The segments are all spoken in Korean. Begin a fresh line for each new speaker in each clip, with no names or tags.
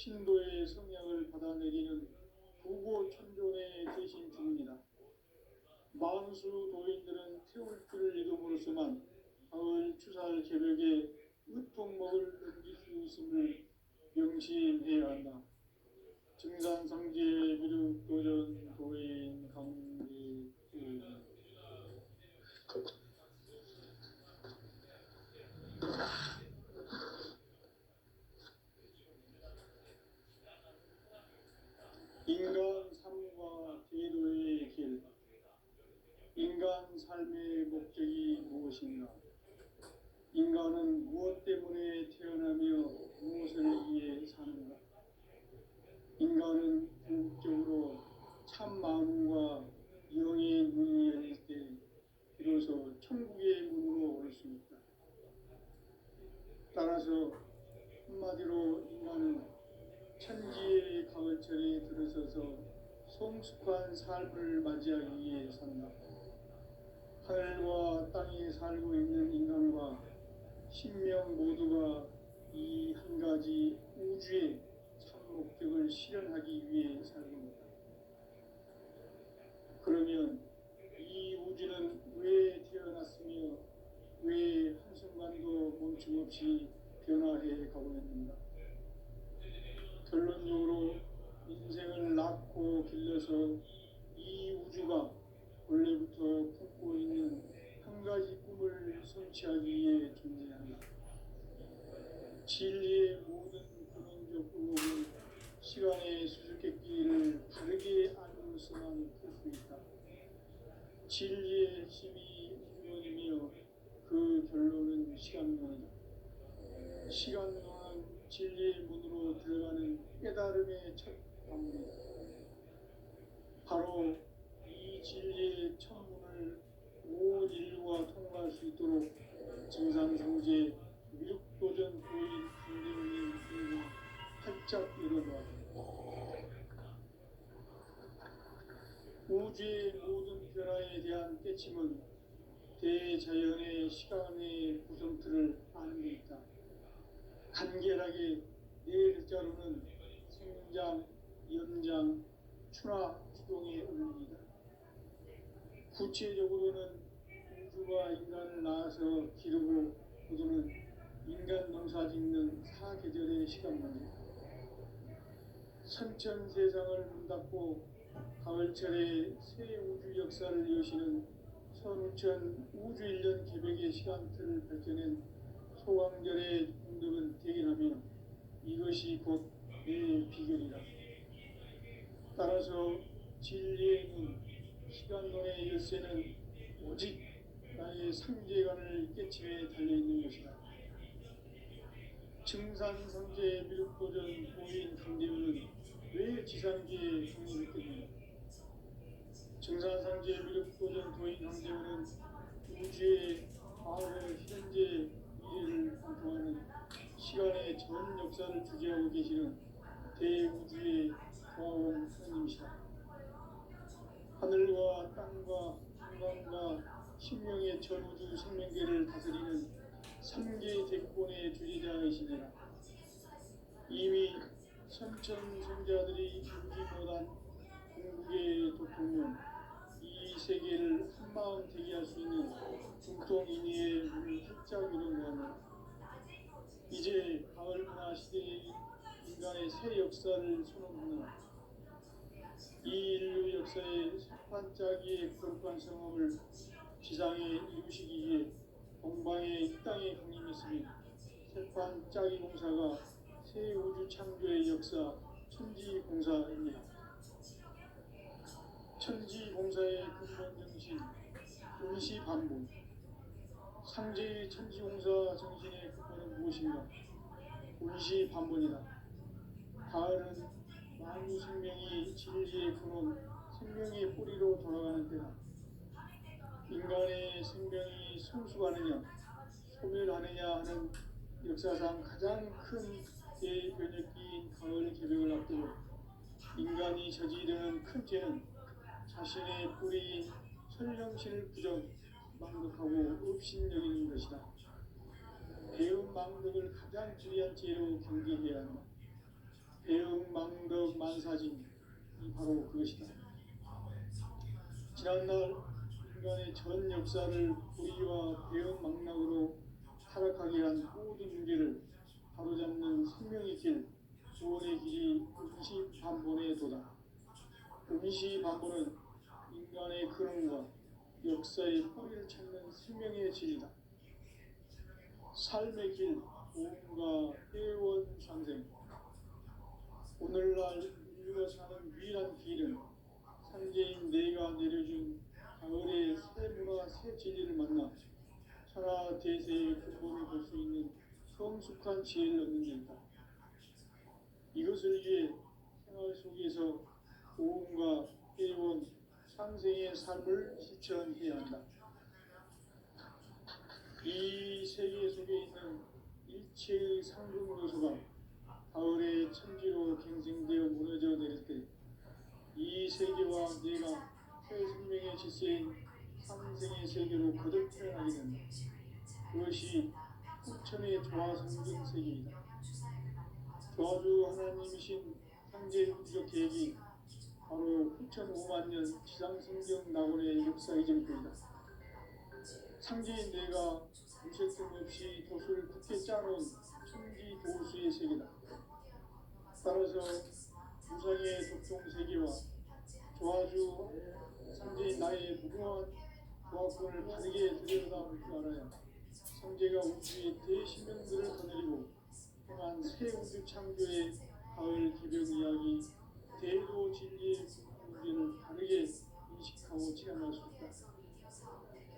신도의 성약을 받아내리는 부고천존의 대신 주문이다. 만수 도인들은 태울 줄을 이름으로서만 가을 추살 개벽에 으통먹을 넘길 수 있음을 명심해야 한다. 증산상제 미륵도전 도인 강기 인간 삶과 대도의 길. 인간 삶의 목적이 무엇인가? 인간은 무엇 때문에 태어나며 무엇을 위해 사는가? 인간은 궁극적으로 참 마음과 영의 문이 열릴 때 비로소 천국의 문으로 올 수 있다. 따라서 한마디로 인간은 천지의 가을철에 들어서서 성숙한 삶을 맞이하기 위해 산다. 하늘과 땅에 살고 있는 인간과 신명 모두가 이 한 가지 우주의 참 목적을 실현하기 위해 살고 있다. 그러면 이 우주는 왜 태어났으며 왜 한순간도 멈춤없이 변화해 가고 있는가? 결론적으로 인생을 낳고 길러서 이 우주가 원래부터 품고 있는 한 가지 꿈을 성취하기 위해 존재한다. 진리의 모든 근원적 의혹은 시간의 수수께끼를 바르게 알고서만 풀 수 있다. 진리의 핵심이 근원이며 그 결론은 시간론이다. 시간론은 진리의 문으로 들어가는 깨달음의 첫 방문이다. 바로 이 진리의 천문을 온 인류가 통과할 수 있도록 증산상제 미륵도전 도인 강대훈이 등을 활짝 열어놓았다. 우주의 모든 변화에 대한 깨침은 대자연의 시간의 구성틀을 아는 데 있다. 간결하게 네 글자로는 생장, 연장, 추나 추동의 원리이다. 구체적으로는 우주가 인간을 낳아서 기르고 거두는 인간 농사 짓는 사계절의 시간문이다. 선천세상을 문닫고 가을철에 새 우주 역사를 여시는 선우천 우주일년 개벽의 시간틀을 밝혀낸 소강절의 공덕은 대견하며 이것이 곧 내 비결이다. 따라서 진리의 문, 시간론의 열쇠는 오직 나의 상제관을 깨침에 달려있는 것이다. 증산상제 미륵도전 도인 강대훈은 왜 지상계에 강림했겠는가? 증산상제 미륵도전 도인 강대훈은 우주의 과거, 현재, 미래를 관통하는 시간의 전 역사를 주재하고 계시는 대우주의 고아원 하나님이시다. 하늘과 땅과 인간과 신명의 전우주 생명계를 다스리는 삼계 대권의 주제자이시니라. 이미 선천성자들이 이루지 못한 궁극의 도통은 이 세계를 한마음 되게 할 수 있는 중통인의의 문을 활짝 열어놓았다. 이제 가을 문화 시대의 인간의 새 역사를 선언하는 이 인류 역사의 반짝이의 거룩한 성업을 지상에 이루시기 위해 동방의 이 땅에 강림했으니 새반짝이 공사가 새 우주 창조의 역사 천지공사입니다. 천지공사의 근본 정신 운시반복. 상제의 천지공사 정신의 근본은 무엇인가? 운시반복이다. 가을은 만유 생명이 진리의 근원, 생명의 뿌리로 돌아가는 때다. 인간의 생명이 성숙하느냐, 소멸하느냐 하는 역사상 가장 큰 대변혁기인 가을 개벽을 앞두고 인간이 저지르는 큰 죄는 자신의 뿌리인 설령신을 부정, 망극하고 업신여기는 것이다. 배운 망극을 가장 주의한 죄로 경계해야 한다. 대응망덕 만사진이 바로 그것이다. 지난날 인간의 전 역사를 불의와 대응망락으로 타락하게 한 모든 문제를 바로잡는 생명의 길, 구원의 길이 임시반본에 도다. 임시반본은 인간의 근원과 역사의 뿌리를 찾는 생명의 진리다. 삶의 길, 보험과 회원 상생. 오늘날 인류가 사는 유일한 길은 상제인 내가 내려준 가을의 새 문화 새 진리를 만나 천하 대세의 근본을 볼 수 있는 성숙한 지혜를 얻는 데이다. 이것을 위해 생활 속에서 보험과 회원 상생의 삶을 실천해야 한다. 이 세계 속에 있는 일체의 상급 요소가 가을의 천지로 갱생되어 무너져 내릴 때 이 세계와 내가 새 생명의 질서인 상생의 세계로 거듭 태어나게 된다. 그것이 후천의 조화성경 세계이다. 조화주 하나님이신 상제의 우주적 계획이 바로 후천 5만 년 지상성경 낙원의 역사의 정토이다. 상제인 내가 무쇠뜸 없이 도수를 굳게 짜놓은 천지 도수의 세계다. 따라서 무상의 독종 세계와 조화주 상제인 나의 무궁한 조화권을 바르게 들여다볼 줄 알아야 상제가 우주의 대신명들을 거느리고 행한 새 우주 창조의 가을 기병 이야기 대도 진리의 문제를 바르게 인식하고 체험할 수 있다.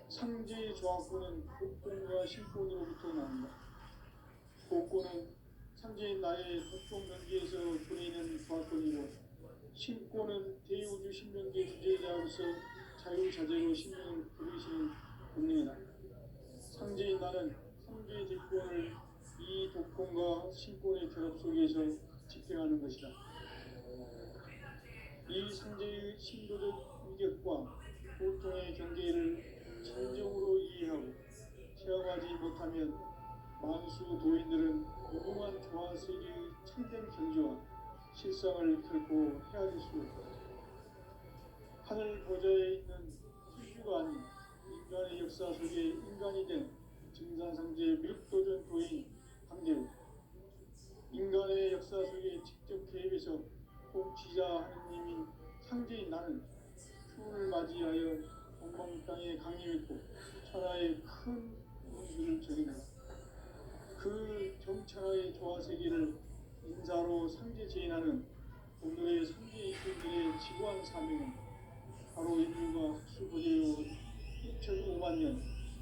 상제의 조화권은 복권과 신권으로부터 나온다. 복권은 상제인 나의 독종 명기에서 보내는 조화권이고 신권은 대우주 신명계 주제자로서 자유자재로 신명을 부르시는 본능이다. 상제인 나는 상제의 뒷권을 이 독권과 신권의 결합 속에서 집행하는 것이다. 이 상제의 신도적 위격과 고통의 경계를 진정으로 이해하고 체험하지 못하면 만수 도인들은 무궁한 조화세계의 참된 경지와 실상을 결코 헤아릴 수 없다. 하늘 보좌에 있는 희주가 아닌 인간의 역사 속에 인간이 된 증산상제 밀도전 도인 강대우. 인간의 역사 속에 직접 개입해서 통치자 하느님인 상제인 나는 추운을 맞이하여 엉망 땅에 강림했고 천하의 큰 운수를 적인다. 그 정천하의 조화세계를 인사로 상제 제인하는 오늘의 상제 이분들의 지구한 사명은 바로 인류가 흡수부재해온 2005만 년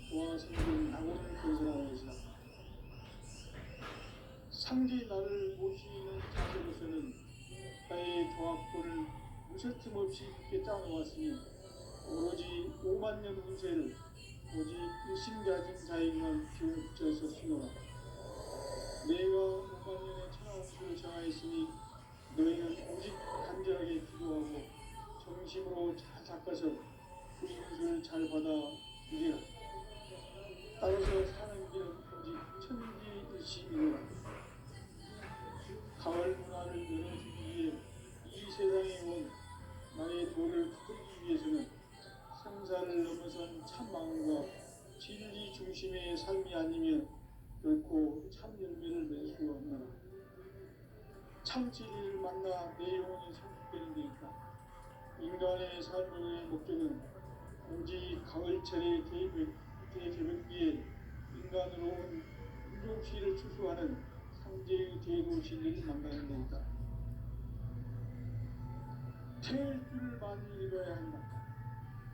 조화생명 낙원을 건설하는 것이다. 상제 나를 모시는 자세로서는 나의 조합권을 무쇠틈 없이 굳게 짜놓았으니 오로지 5만 년 운세를 오직 일심가진 자에게만 비움붙여서 수노라. 내가 5만 년의 천하운수를 정하였으니 너희는 오직 간절하게 기도하고 정심으로 잘 닦아서 그 운수를 잘 받아 누리라. 따라서 사는 길은 오직 천지일심이로라. 가을 문화를 열어주기 위해 이 세상에 온 나의 도를 거두기 위해서는 생사를 넘어선 참마음과 진리 중심의 삶이 아니면 결코 참 열매를 맺을 수가 없노라. 참 진리를 만나 내 영혼이 성숙되는 데 있다. 인간의 삶의 목적은 오직 가을철의 대개벽기에 인간으로 온 인종시를 추수하는 상제의 대도 진리를 만나는 데 있다. 태일주를 많이 읽어야 한다.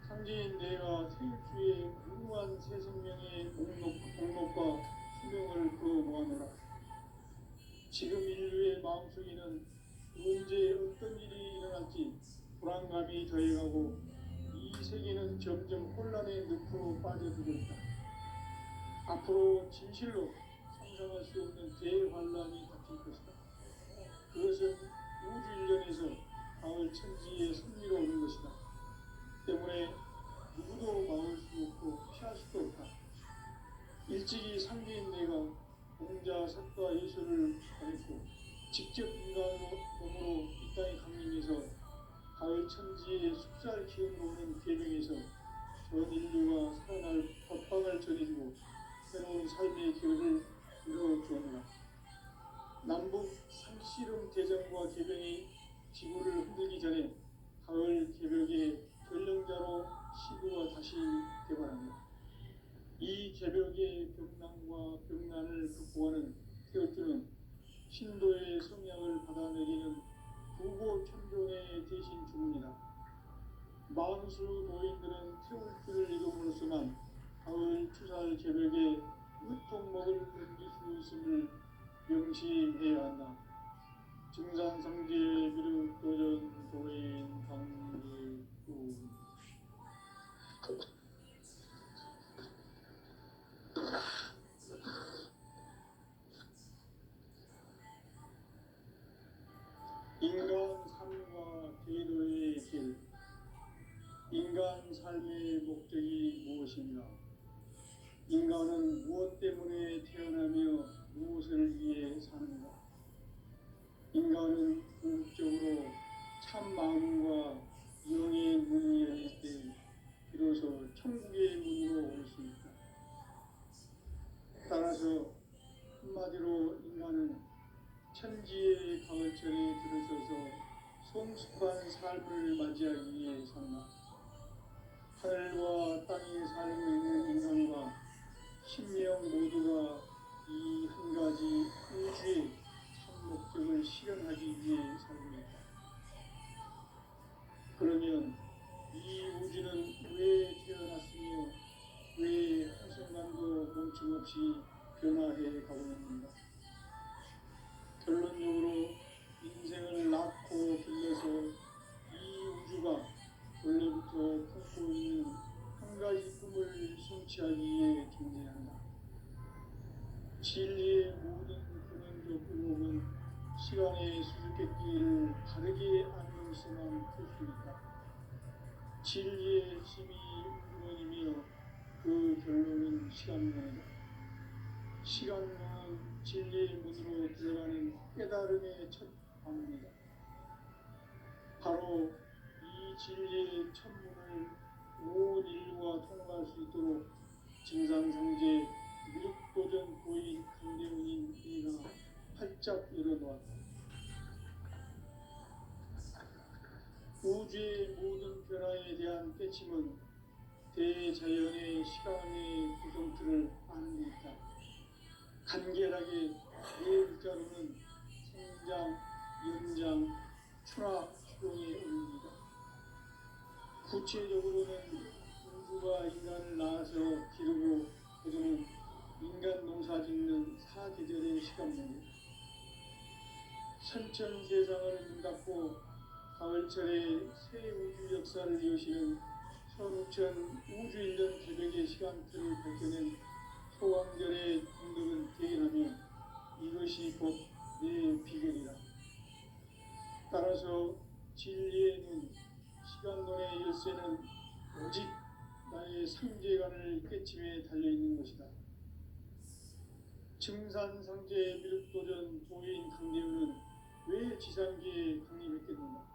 상제인 내가 태일주의 무궁한 새 생명의 목록과 수명을 그어 모아놓으라. 지금 인류의 마음속에는 언제 어떤 일이 일어날지 불안감이 더해가고 이 세계는 점점 혼란의 늪으로 빠져들고 있다. 앞으로 진실로 상상할 수 없는 대환란이 닥칠 것이다. 그것은 우주 일련에서 가을 천지의 섭리로 오는 것이다. 때문에 누구도 막을 수 없고 피할 수도 없다. 일찍이 상제인 내가 공자, 석가, 예술을 가르치고 직접 인간으로 이 땅에 강림해서 가을 천지의 숲살 기운으로 오는 계명에서 전 인류가 살아날 법방을 전해주고 새로운 삶의 기회를 이뤄주었노라. 남북 상씨름 대전과 개병이 지구를 흔들기 전에 가을 개벽의 결령자로 시구가 다시 개발합니다. 이 개벽의 벽난과 벽난을 극복하는 태울주는 신도의 성향을 받아내리는 부고 천존의 대신 주문이다. 만수 도인들은 태울주를 이름으로서만 가을 추살 개벽의 으통목을 넘길 수 있음을 명시해야 한다. 증산상제 비륵 도전 도인 강제구 인간 삶과 제도의 길. 인간 삶의 목적이 무엇인가? 인간은 무엇 때문에 태어나며 무엇을 위해 사는가? 인간은 궁극적으로 참 마음과 영의 문이 열릴 때 비로소 천국의 문으로 올 수 있다. 따라서 한마디로 인간은 천지의 가을철에 들어서서 성숙한 삶을 맞이하기 위해 산다. 하늘과 땅에 살고 있는 인간과 신명 모두가 이 한 가지 우주의 참 목적을 실현하기 위해 살고 있다. 그러면 이 우주는 왜 태어났으며 왜 한순간도 멈춤없이 변화해 가고 있는가? 결론적으로 인생을 낳고 길러서 이 우주가 원래부터 품고 있는 한 가지 꿈을 성취하기 위해 존재한다. 진리의 모든 근원적 의혹은 시간의 수수께끼를 바르게 알면서만 풀 수 있다. 진리의 힘이 근원이며 그 결론은 시간론이다. 시간론은 진리의 문으로 들어가는 깨달음의 첫 방문이다. 바로 이 진리의 첫문을 온 인류가 통과할 수 있도록 증산상제 미륵도전 고인 강대훈인 이가 활짝 열어놓았다. 우주의 모든 변화에 대한 깨침은 대자연의 시간의 구성틀을 아는 데 있다. 간결하게 네 글자로는 성장, 연장, 추락, 추동의 의미입니다. 구체적으로는 우주가 인간을 낳아서 기르고 거두는 인간 농사 짓는 사계절의 시간입니다. 선천 세상을 문 닫고 가을철에 새 우주 역사를 이어시는 선우천 우주일년 개벽의 시간틀을 밝혀낸 소강절의 공덕은 대견하며 이것이 곧 내 비결이다. 따라서 진리의 눈, 시간론의 열쇠는 오직 나의 상제관을 깨침에 달려있는 것이다. 증산상제 미륵도전 도인 강대훈은 왜 지상계에 강림했겠는가?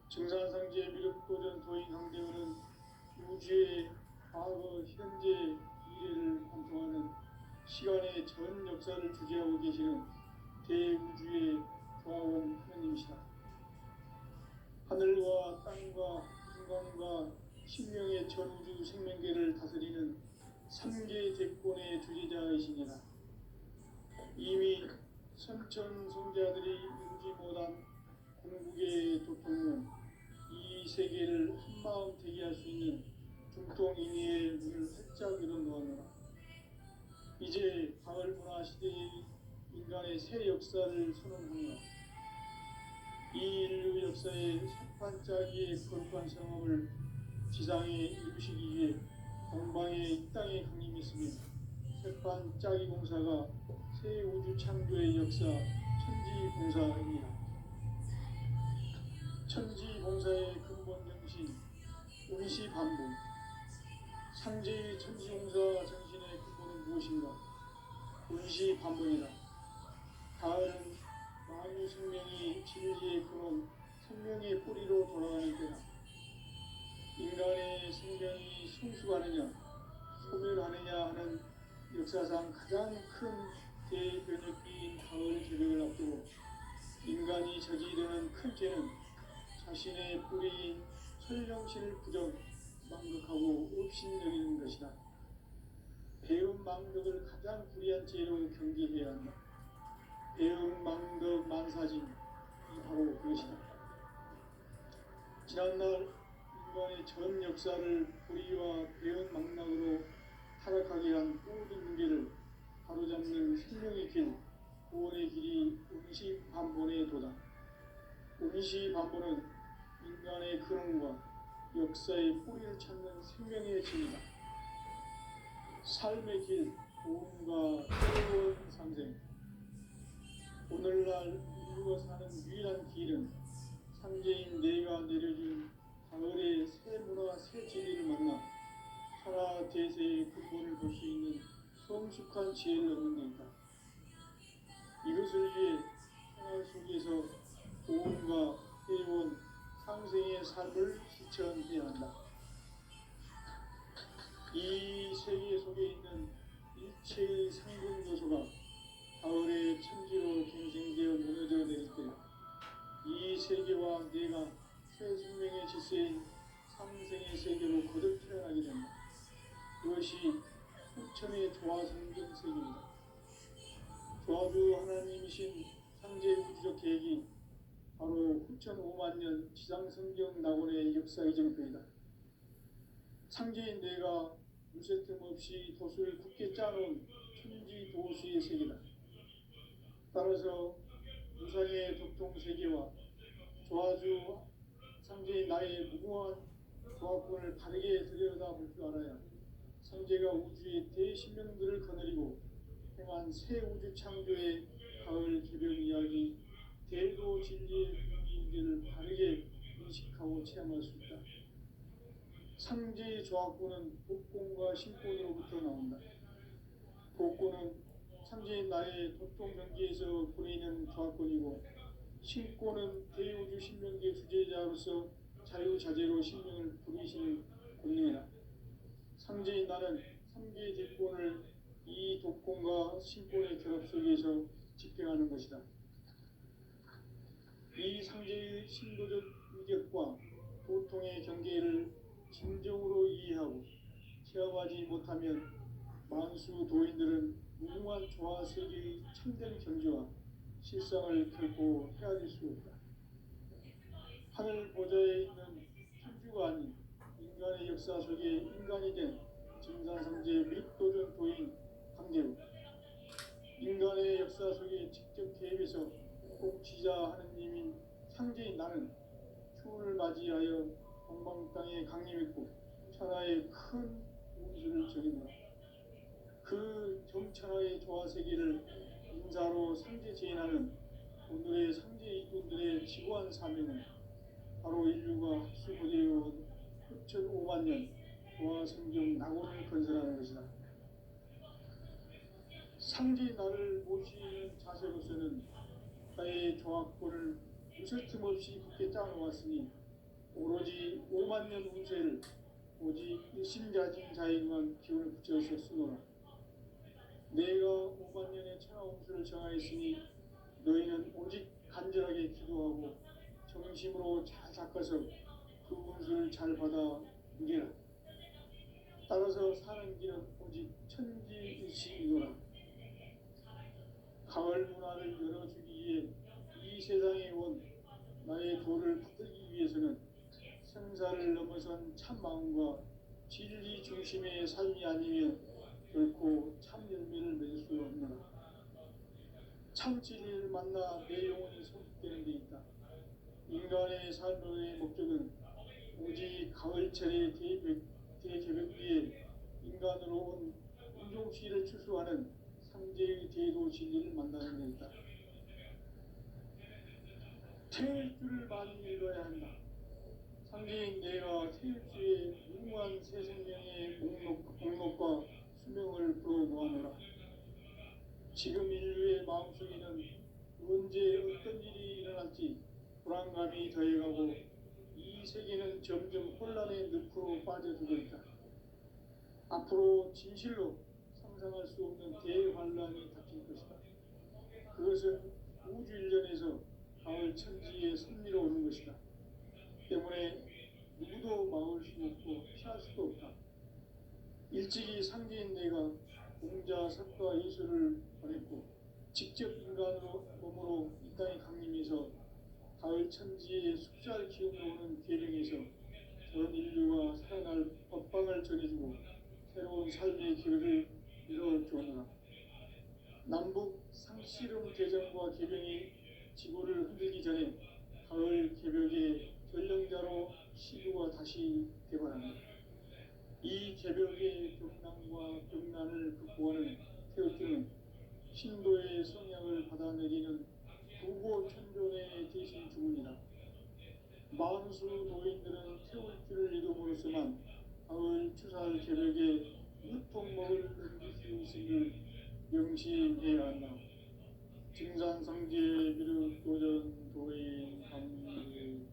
증산상제 미륵도전 도인 강대훈은 우주의 과거, 현재, 미래를 관통하는 시간의 전 역사를 주재하고 계시는 대우주의 조화원 하느님이시다. 하늘과 땅과 인간과 신명의 전우주 생명계를 다스리는 삼계 대권의 주재자이시니라. 이미 선천 성자들이 이루지 못한 궁극의 도통은 이 세계를 한마음 되게 할 수 있는 중통인의의 문을 활짝 열어놓았노라. 이제 가을 문화 시대의 인간의 새 역사를 선언하노라. 이 인류 역사의 새반짝이의 거룩한 성업을 지상에 이루시기 위해 동방의 이 땅에 강림했으며 새반짝이 공사가 새 우주 창조의 역사 천지봉사입니다. 천지봉사의 근본 정신 운시반복. 상제의 천지봉사 정신의 근본은 무엇인가? 운시반복이다. 가을은 만유 생명이 진리의 근원, 생명의 뿌리로 돌아가는 때다. 인간의 생명이 성숙하느냐 소멸하느냐 하는 역사상 가장 큰 대변혁기인 가을 개벽을 앞두고 인간이 저지르는 큰 죄는 자신의 뿌리인 설령신을 부정 망극하고 업신여기는 것이다. 배움 망덕을 가장 불의한 죄로 경계해야 한다. 배움 망덕 만사진이 바로 그것이다. 지난날 인간의 전 역사를 불의와 배움 망락으로 타락하게 한 모든 문제를 바로잡는 생명의 길, 구원의 길이 운시반본의 도다. 운시반본은 인간의 근원과 역사의 뿌리를 찾는 생명의 길이다. 삶의 길, 구원과 새로운 상생. 오늘날 인류가 사는 유일한 길은 상제인 내가 내려준 가을의 새 문화, 새 진리를 만나 천하 대세의 근본을 볼 수 있는 성숙한 지혜를 얻는 데이다. 이것을 위해 생활 속에서 보험과 회원, 상생의 삶을 실천해야 한다. 이 세계 속에 있는 일체의 상근 요소가 가을의 천지로 갱생되어 무너져 내릴 때 이 세계와 내가 새 생명의 질서인 상생의 세계로 거듭 태어나게 된다. 그것이 후천의 조화성경 세계입니다. 조화주 하나님이신 상제 우주적 계획이 바로 후천 5만 년 지상성경 낙원의 역사 이정표이다. 상제인 내가 무쇠 틈 없이 도수를 굳게 짜놓은 천지 도수의 세계다. 따라서 무상의 덕통 세계와 조화주 상제인 나의 무궁한 조화권을 바르게 들여다볼 줄 알아야 상제가 우주의 대신명들을 거느리고 행한 새 우주 창조의 가을 개벽 이야기, 대도 진리의 문제를 바르게 인식하고 체험할 수 있다. 상제의 조화권은 복권과 신권으로부터 나온다. 복권은 상제인 나의 도통 경계에서 보내는 조화권이고, 신권은 대우주 신명계 주제자로서 자유자재로 신명을 부리시는 권능이다. 상제인 나는 3개의 대권을 이 독권과 신권의 결합 속에서 집행하는 것이다. 이 상제의 신도적 위격과 도통의 경계를 진정으로 이해하고 체험하지 못하면 만수 도인들은 무궁한 조화 세계의 참된 경지와 실상을 결코 헤아릴 수 없다. 하늘 보좌에 있는 천주가 아닌 인간의 역사 속에 인간이 된 증산상제 및 도전 도인 강대우, 인간의 역사 속에 직접 개입해서 공치자 하느님인 상제인 나는 추운을 맞이하여 방방 땅에 강림했고 천하의 큰 운수를 적인다. 그 정천하의 조화세계를 인사로 상제 제인하는 오늘의 상제 이꾼들의 지구한 사명은 바로 인류가 합수부대해온 후천 5만 년 조화성경 낙원을 건설하는 것이다. 상제 나를 모시는 자세로서는 나의 조화권을 무쇠 틈 없이 굳게 짜놓았으니 오로지 5만 년 운세를 오직 일심자진 자에게만 기운을 붙여서 쓰노라. 내가 5만 년의 천하 운수를 정하였으니 너희는 오직 간절하게 기도하고 정심으로 잘 닦아서 그 운수를 잘 받아 누리라. 따라서 사는 길은 오직 천지일시이노라. 가을 문화를 열어주기 위해 이 세상에 온 나의 도를 붙들기 위해서는 생사를 넘어선 참 마음과 진리 중심의 삶이 아니면 결코 참 열매를 맺을 수 없노라. 참 진리를 만나 내 영혼이 소속되는 데 있다. 인간의 삶의 목적은 오직 가을철의 대개벽기에 인간으로 온 운종시를 추수하는 상제의 대도 진리를 만나는 데 있다. 태일 줄을 많이 읽어야 한다. 상제인 내가 태일주의 무궁한 새 생명의 목록과 수명을 불어놓아노라. 지금 인류의 마음속에는 언제 어떤 일이 일어날지 불안감이 더해가고 이 세계는 점점 혼란의 늪으로 빠져들고 있다. 앞으로 진실로 상상할 수 없는 대환란이 닥칠 것이다. 그것은 우주 일련에서 가을 천지의 섭리로 오는 것이다. 때문에 누구도 막을 수 없고 피할 수도 없다. 일찍이 상계인 내가 공자, 석가, 예수를 보냈고 직접 인간으로 몸으로 이 땅에 강림해서 가을 천지의 숫자를 기운으로 오는 계명에서 전 인류가 살아날 법방을 전해주고 새로운 삶의 기회를 이뤄주었노라. 남북 상씨름 개정과 개병이 지구를 흔들기 전에 가을 개벽의 전령자로 시류가 다시 되관한다. 이 개벽의 경랑과 경란을 극복하는 태극기는 신도의 성향을 받아내리는 부고천존의 대신 주문이다. 만수 노인들은 태극기를 이름으로서만 가을 추살 개벽의 유통목을 넘길 수 있음을 명시해야 한다. 증산상제 미륵도전 도인 감리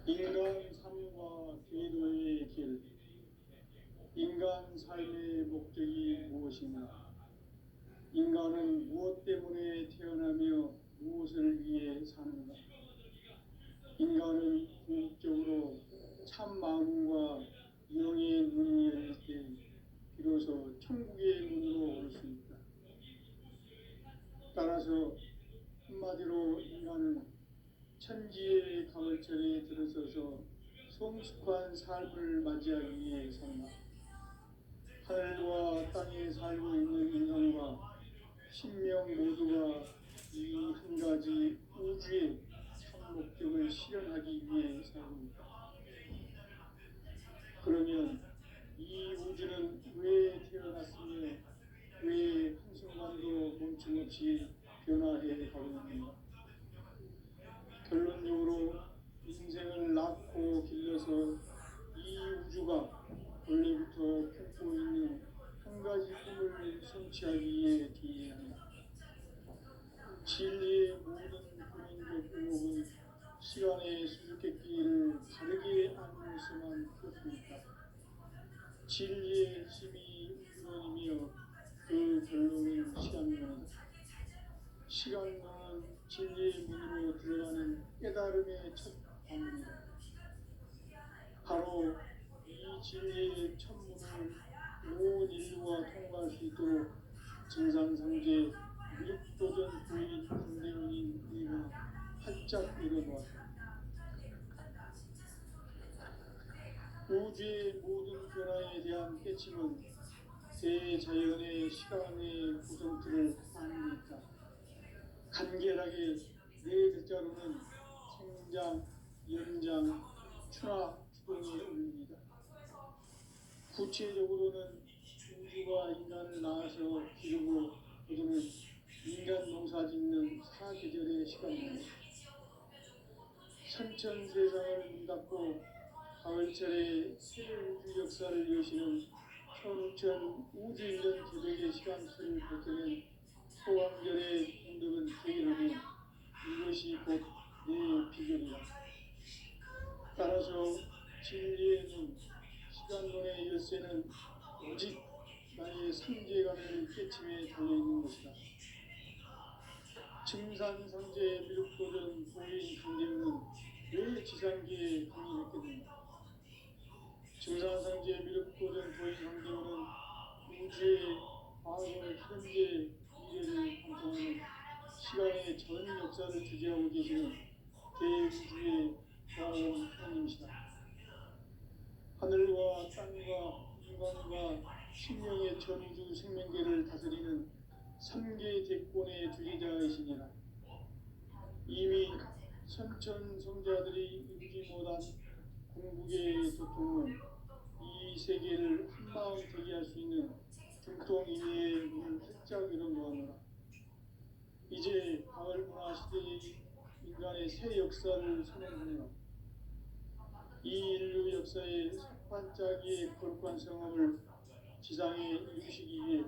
인간 삶과 궤도의 길. 인간 삶의 목적이 무엇인가? 인간은 무엇 때문에 태어나며 무엇을 위해 사는가? 인간은 궁극적으로 참 마음과 영의 문이 열릴 때 비로소 천국의 문으로 올 수 있다. 따라서 한마디로 인간은 천지의 가을철에 들어서서 성숙한 삶을 맞이하기 위해 산다. 하늘과 땅에 살고 있는 인간과 신명 모두가 이 한 가지 우주의 참 목적을 실현하기 위해 살고 있다. 그러면 이 우주는 왜 태어났으며 왜 한순간도 멈춤없이 변화해 가고 있는가? 결론적으로 인생을 낳고 길러서 이 우주가 원래부터 품고 있는 한 가지 꿈을 성취하기 위해 존재한다. 진리의 모든 근원적 의목은 시간의 수수께끼를 바르게 안으면서만 풀 수 있다. 진리의 힘이 근원이며 그 결론은 시간론이다. 시간론은 진리의 문으로 들어가는 깨달음의 첫 방문이다. 바로 이 진리의 천문을 온 인류가 통과할 수 있도록 증산상제 미륵도전 부인 강대문인 내가 활짝 열어놓았다. 우주의 모든 변화에 대한 깨침은 대자연의 시간의 구성틀을 안고 있다. 간결하게 네 글자로는 생장, 연장, 추나 주동의 원리이다. 구체적으로는 우주가 인간을 낳아서 기르고 거두는 인간 농사 짓는 사계절의 시간입니다. 천천 세상을 문 닫고 가을철에 새 우주 역사를 여시는 천우천 우주 일년 개벽의 시간틀을 버텨낸 소왕절의 공덕은 대견하며 이것이 곧 내 비결이다. 따라서 진리의 눈, 시간론의 열쇠는 오직 나의 상제감을 깨침에 달려있는 것이다. 증산상제 미륵도전 보인 강대문은 왜 지상계에 강림했겠는가? 증산상제 미륵도전 보인 강대문은 우주의 과거, 현재, 미래를 관통하는 시간의 전 역사를 주재하고 계시는 대우주의 과원 하나님이시다. 하늘과 땅과 인간과 신령의 전우주 생명계를 다스리는 3개 대권의 주제자이시니라. 이미 선천성자들이 이루지 못한 궁극의 도통은 이 세계를 한마음 되게 할 수 있는 중통인의 문을 활짝 열어놓았노라. 이제 가을 문화 시대의 인간의 새 역사를 선언하노라. 이 인류 역사의 석판짜기의 거룩한 성함을 지상에 이루시기 위해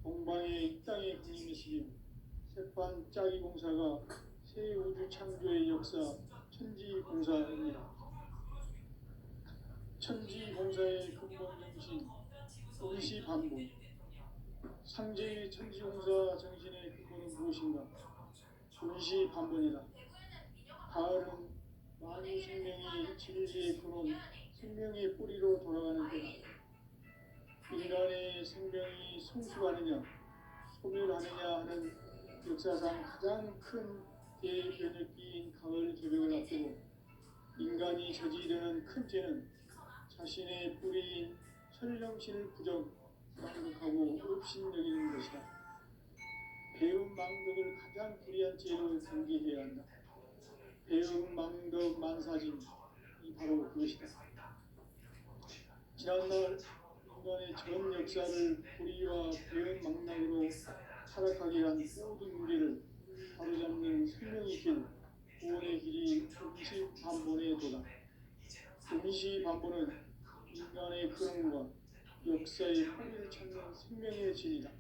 동방의 이 땅에 강림했으며 석판짜기 공사가 새 우주 창조의 역사 천지공사입니다. 천지공사의 근본 정신 응시반본. 상제의 천지공사 정신의 근본은 무엇인가? 응시반본이다. 가을은 만유 생명이 진리의 근원, 생명의 뿌리로 돌아가는 때다. 인간의 생명이 성숙하느냐, 소멸하느냐 하는 역사상 가장 큰 대변혁기인 가을 개벽을 앞두고 인간이 저지르는 큰 죄는 자신의 뿌리인 천령신을 만극하고 업신여기는 것이다. 배은망덕을 가장 불의한 죄로 경계해야 한다. 배은망덕 만사진, 이 바로 그것이다. 지난날 인간의 전 역사를 불의와 배은망덕으로 타락하게 한 모든 무리를 바로잡는 생명의 길, 구원의 길이 응시반본의 도다. 응시반본은 인간의 근원과 역사의 뿌리를 찾는 생명의 진이다.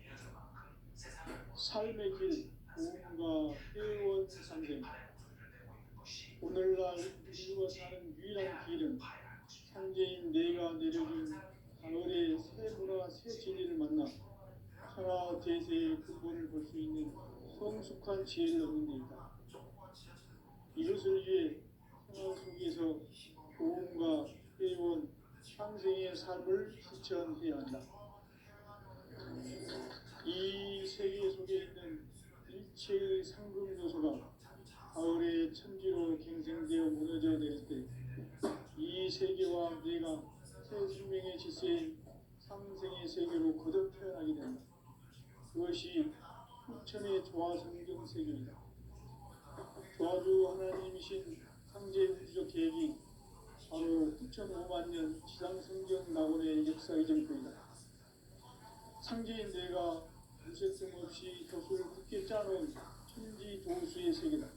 삶의 길, 구원과 회원 상생. 오늘날 인류가 사는 유일한 길은 상제인 내가 내려준 가을의 새 문화, 새 진리를 만나 천하 대세의 근본을 볼 수 있는 성숙한 지혜를 얻는 데 있다. 이것을 위해 생활 속에서 도움과 회원, 상생의 삶을 실천해야 한다. 이 세계 속에 있는 일체의 상금 요소가 가을의 천지로 갱생되어 무너져 내릴 때 이 세계와 내가 새 생명의 질서인 상생의 세계로 거듭 태어나게 된다. 그것이 후천의 조화성경 세계이다. 조화주 하나님이신 상제 우주적 계획이 바로 9,500년 지상성경 낙원의 역사 이정표이다. 상제인 내가 무쇠뜸 없이 돛을 굳게 짜놓은 천지 도수의 세계다.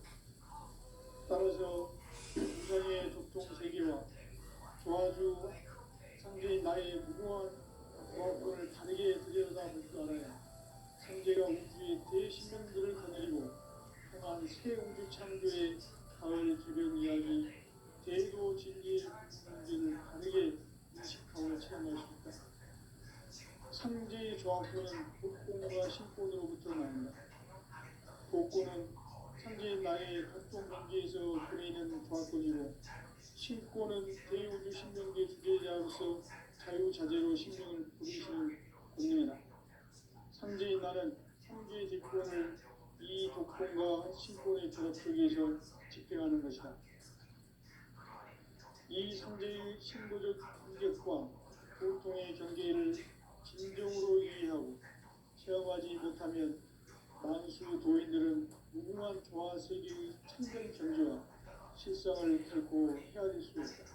따라서 우상의 독통 세계와 조화주 상제인 나의 무궁한 조합권을 다르게 들여다볼 줄 알아야 상제가 우주의 대신명들을 거느리고 행한 새 우주 창조의 가을 개변 이야기, 대도 진리의 문제를 다르게 인식하고 체험할 수 있다. 상제의 조합권은 복권과 신권으로부터 나온다. 복권은 상제인 나의 독종 관계에서 보내는 조합권이고, 신권은 대우주 신명계 주제자로서 자유자재로 신명을 부르시는 권능이다. 상제인 나는 상제의 직권을 이 독권과 신권의 조합 속에서 집행하는 것이다. 이 상제의 신도적 인격과 보통의 경계를 진정으로 이해하고 체험하지 못하면 만수 도인들은 무궁한 조화 세계의 참된 경지와 실상을 결코 헤아릴 수 있다.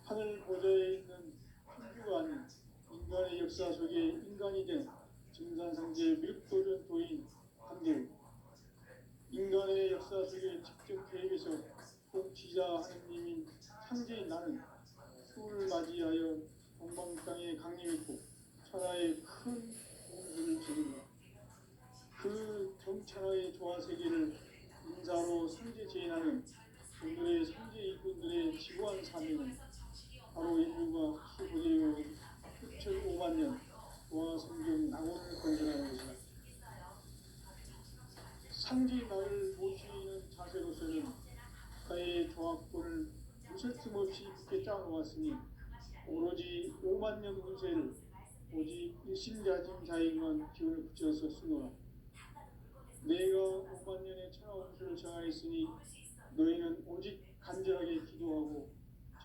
하늘 보좌에 있는 천주가 아닌 인간의 역사 속에 인간이 된 증산상제 밀도전 도인 한계우, 인간의 역사 속에 직접 계획해서 복지자 하느님인 상제인 나는 수를 맞이하여 동방 땅에 강림했고 천하의 큰 공주를 지닌다. 그 정천하의 조화 세계를 인사로 상제 제인하는 오늘의 상제 일꾼들의 지구한 사명은 바로 인류가 수고되어 6,500년 조화 성경 낙원을 건설하는 것이다. 상제 나를 모시는 자세로서는 가의 조합권을 무쇠틈 없이 굳게 짜놓았으니 오로지 5만년 운세를 오직 일심자진 자에게만 기운을 붙여서 쓰노라. 내가 5만년의 천하 운수를 정하였으니 너희는 오직 간절하게 기도하고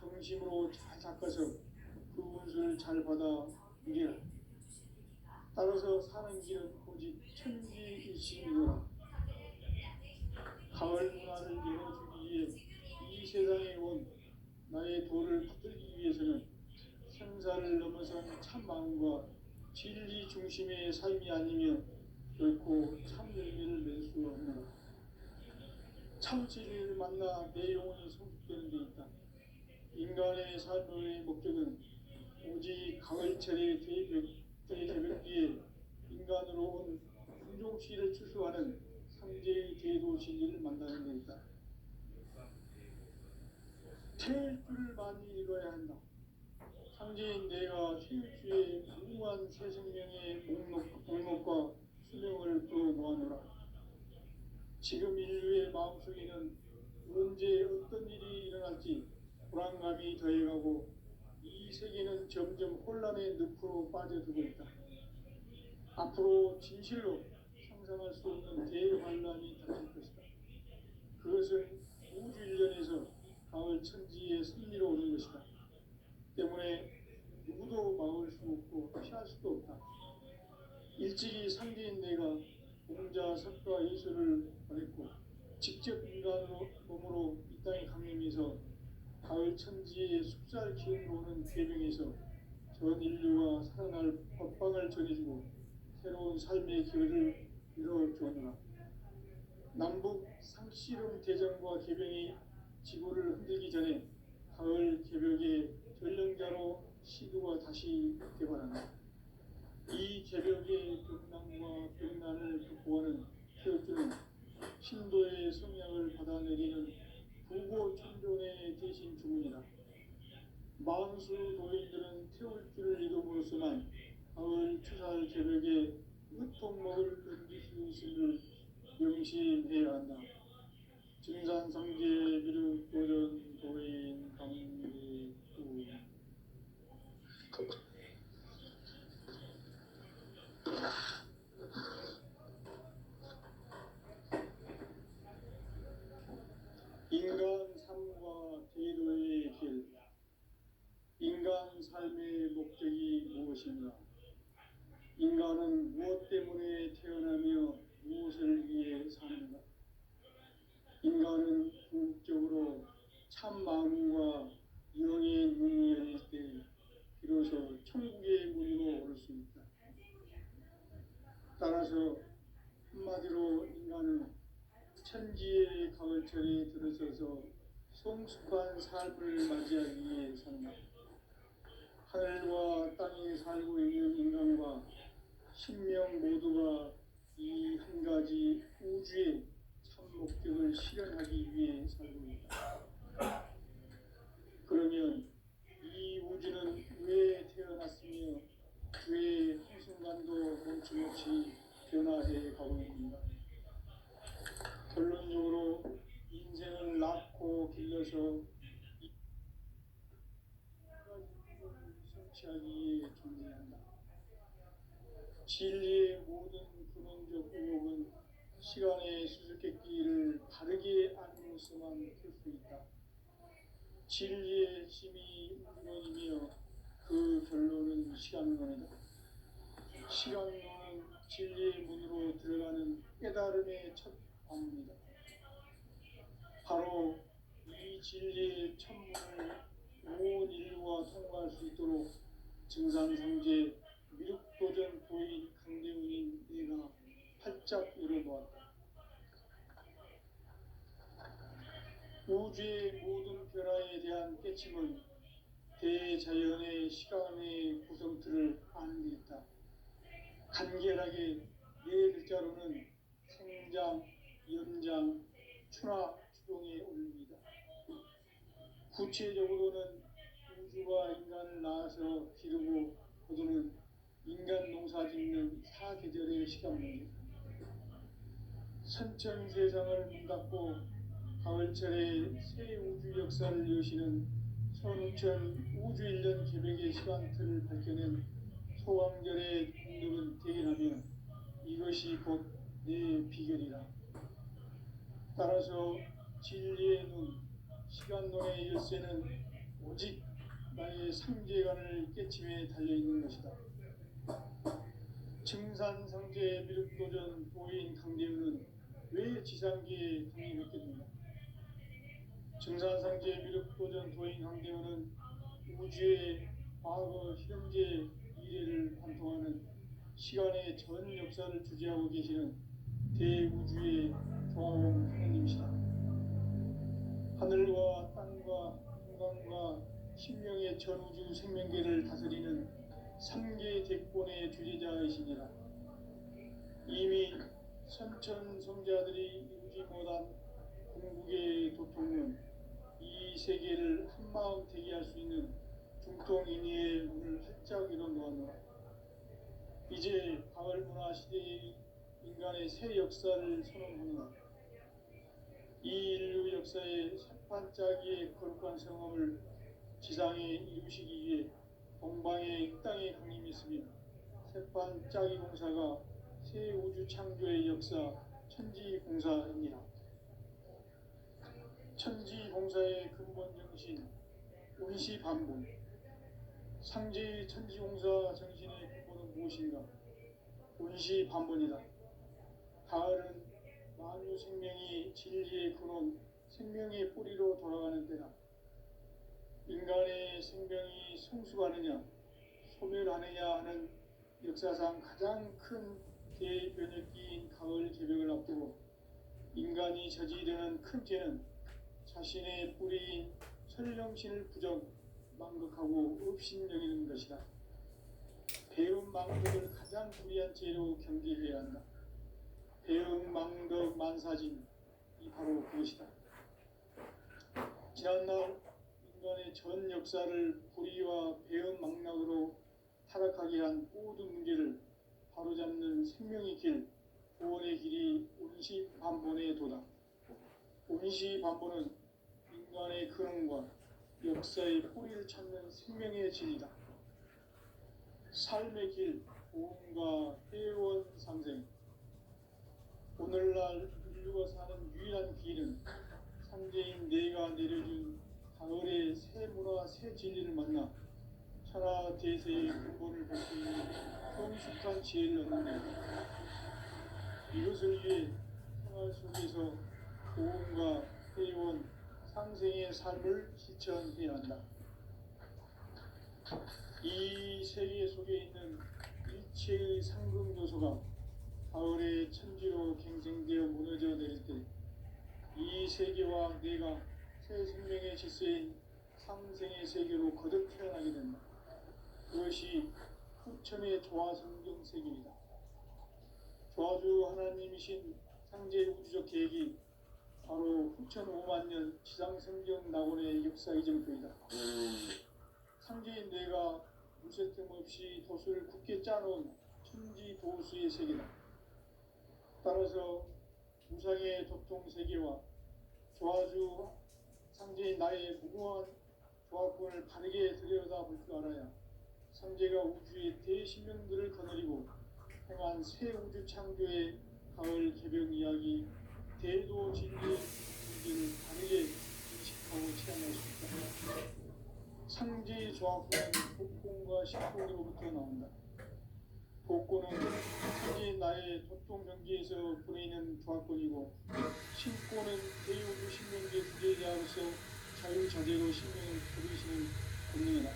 정심으로 잘 닦아서 그 운수를 잘 받아 누리라. 따라서 사는 길은 오직 천지일심이노라. 가을 문화를 열어주기 위해 이 세상에 온 나의 도를 붙들기 위해서는 생사를 넘어선 참 마음과 진리 중심의 삶이 아니면 결코 참 열매를 낼 수 없노라. 참 진리를 만나 내 영혼이 성숙되는 데 있다. 인간의 삶의 목적은 오직 가을철의 대개벽기에 인간으로 온 윤종씨를 추수하는 상제의 대도 진리를 만나는 것이다. 태일 줄을 많이 읽어야 한다. 상제인 내가 태일주의 무궁한 새 생명의 목록과 수명을 풀어놓아노라. 지금 인류의 마음속에는 언제 어떤 일이 일어날지 불안감이 더해가고 이 세계는 점점 혼란의 늪으로 빠져들고 있다. 앞으로 진실로 상상할 수 없는 대환란이 닥칠 것이다. 그것은 우주 일련에서 가을 천지의 승리로 오는 것이다. 때문에 누구도 막을 수 없고 피할 수도 없다. 일찍이 상제인 내가 공자, 석가, 예수를 보냈고 직접 인간으로 몸으로 이 땅에 강림해서 가을 천지의 숲살 기운으로 오는 계명에서 전 인류가 살아날 법방을 전해주고 새로운 삶의 기회를 이뤄주었노라. 남북 상씨름 대전과 개병이 지구를 흔들기 전에 가을 개벽의 전령자로 시도가 다시 개발한다. 이 개벽의 병난과 병난을 극복하는 태극기는 신도의 성향을 받아내리는 부고 천존의 대신 주문이다. 만수 도인들은 태울 줄을 이름으로서만 가을 추살 개벽에 으통목을 넘길 수 있음을 명심해야 한다. 증산상제 미륵 도전 도인 강대구 인간 삶과 대도의 길. 인간 삶의 목적이 무엇인가? 인간은 무엇 때문에 태어나며 무엇을 위해 사는가? 인간은 궁극적으로 참 마음과 영의 문이 열릴 때 비로소 천국의 문으로 오를 수 있다. 따라서 한마디로 인간은 천지의 가을철에 들어서서 성숙한 삶을 맞이하기 위해 산다. 하늘과 땅에 살고 있는 인간과 신명 모두가 이 한 가지 우주의 참 목적을 실현하기 위해 살고 있다. 그러면 이 우주는 왜 태어났으며 왜 한순간도 멈춤없이 변화해 가고 있는가? 결론적으로 인생을 낳고 길러서 성취하기 위해 존재한다. 진리의 모든 근원적 의혹은 시간의 수수께끼를 바르게 알므로서만 풀 수 있다. 진리의 힘이 근원이며 그 결론은 시간론이다. 시간론은 진리의 문으로 들어가는 깨달음의 첫 방문이다. 바로 이 진리의 천문을 온 인류가 통과할 수 있도록 증산상제 미륵도전 도인 강대훈인 내가 활짝 열어놓았다. 우주의 모든 변화에 대한 깨침은 대자연의 시간의 구성틀을 아는 데 있다. 간결하게 네 글자로는 생장, 연장, 추나 추동의 원리이다. 구체적으로는 우주가 인간을 낳아서 기르고 거두는 인간 농사 짓는 사계절의 시간문이다. 선천세상을 문닫고 가을철에 새 우주 역사를 여시는 선우천 우주일년 개벽의 시간틀을 밝혀낸 소왕절의 공덕은 대견하며 이것이 곧 내 비결이라. 따라서 진리의 눈, 시간론의 열쇠는 오직 나의 상제관을 깨침에 달려있는 것이다. 증산상제 미륵도전 도인 강대훈은 왜 지상계에 강림했겠는가? 증산상제 미륵도전 도인 강대훈은 우주의 과거, 현재, 미래를 관통하는 시간의 전 역사를 주재하고 계시는 대우주의 조화원 하느님이시다. 하늘과 땅과 인간과 신명의 전우주 생명계를 다스리는 삼계 대권의 주제자이시니라. 이미 선천 성자들이 이루지 못한 궁극의 도통은 이 세계를 한마음 되게 할 수 있는 중통인의의 문을 활짝 열어놓았노라. 이제 가을 문화 시대의 인간의 새 역사를 선언하노라. 이 인류 역사의 새판짜기의 거룩한 성함을 지상에 이루시기 위해 동방의 땅에 강림했으며 새판짜기 공사가 새 우주 창조의 역사 천지공사입니다. 천지공사의 근본 정신 운시반본. 상제의 천지공사 정신의 근본은 무엇인가? 운시반본이다. 가을은 만유 생명이 진리의 근원, 생명의 뿌리로 돌아가는 때다. 인간의 생명이 성숙하느냐, 소멸하느냐 하는 역사상 가장 큰 대변혁기인 가을 개벽을 앞두고 인간이 저지르는 큰 죄는 자신의 뿌리인 설령신을 부정, 망극하고 업신여기는 것이다. 배음 망덕을 가장 불의한 죄로 경계해야 한다. 배음 망덕 만사진, 이 바로 그것이다. 지난날 인간의 전 역사를 불의와 배음 망락으로 타락하게 한 모든 문제를 바로잡는 생명의 길, 구원의 길이 운시반본의 도다. 운시반본은 인간의 근원과 역사의 뿌리를 찾는 생명의 진리다. 삶의 길, 보험과 회원 상생. 오늘날 인류가 사는 유일한 길은 상제인 내가 내려준 가을의 새 문화, 새 진리를 만나 천하 대세의 근본을 볼 수 있는 성숙한 지혜를 얻는 것입니다. 이것을 위해 생활 속에서 보험과 회원, 상생의 삶을 실천해야 한다. 이 세계 속에 있는 일체의 상금 요소가 가을의 천지로 갱생되어 무너져 내릴 때 이 세계와 내가 새 생명의 질서인 상생의 세계로 거듭 태어나게 된다. 그것이 후천의 조화성경 세계이다. 조화주 하나님이신 상제 우주적 계획이 바로 후천 5만 년 지상성경 낙원의 역사 이정표이다. 상제인 뇌가 무쇠틈 없이 도수를 굳게 짜놓은 천지 도수의 세계다. 따라서 무상의 도통 세계와 조화주 상제인 나의 무궁한 조화권을 바르게 들여다볼 줄 알아야 상제가 우주의 대신명들을 거느리고 행한 새 우주 창조의 가을 개벽 이야기 대도 진리의 문제를 바르게 인식하고 체험할 수 있다. 상제의 조화권은 복권과 신권으로부터 나온다. 복권은 상제인 나의 도통 경계에서 보내는 조화권이고 신권은 대우주 신명계 주제자로서 자유자재로 신명을 부르시는 권능이다.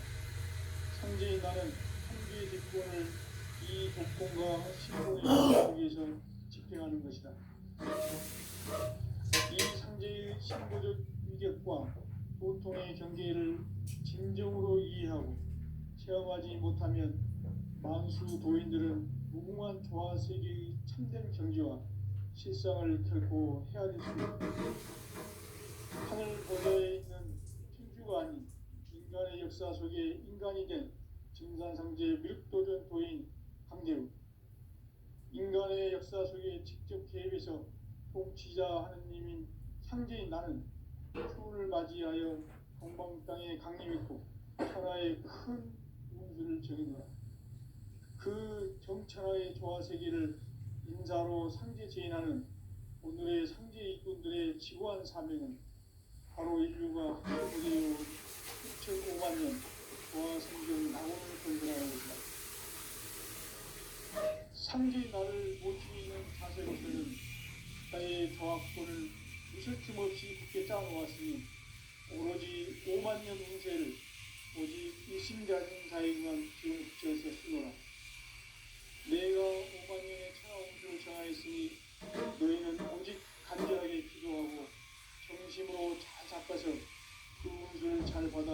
상제인 나는 상제의 대권을 이 복권과 신권의 속에서 집행하는 것이다. 이 상제의 신고적 위격과 도통의 경계를 진정으로 이해하고 체험하지 못하면 만수 도인들은 무궁한 조화 세계의 참된 경지와 실상을 결코 헤아릴 수 없다. 하늘 보좌에 있는 천주가 아닌 인간의 역사 속에 인간이 된 증산상제 밀도전 도인 강대우. 인간의 역사 속에 직접 개입해서 통치자 하느님인 상제인 나는 추운을 맞이하여 동방 땅에 강림했고 천하의 큰 운수를 정해놓아. 그 정천하의 조화세계를 인사로 상제 제인하는 오늘의 상제 일꾼들의 지구한 사명은 바로 인류가 하늘무대에 6,5만 년 조화성경 낙원을 건설하는 것이다. 상제의 나를 모시는 자세로서는 나의 조화권을 무쇠틈 없이 굳게 짜놓았으니 오로지 5만 년 운세를 오직 일심자진 자에게만 기운 붙여서 쓰노라. 내가 5만 년의 천하 운수를 정하였으니 너희는 오직 간절하게 기도하고 정심으로 잘 닦아서 그 운수를 잘 받아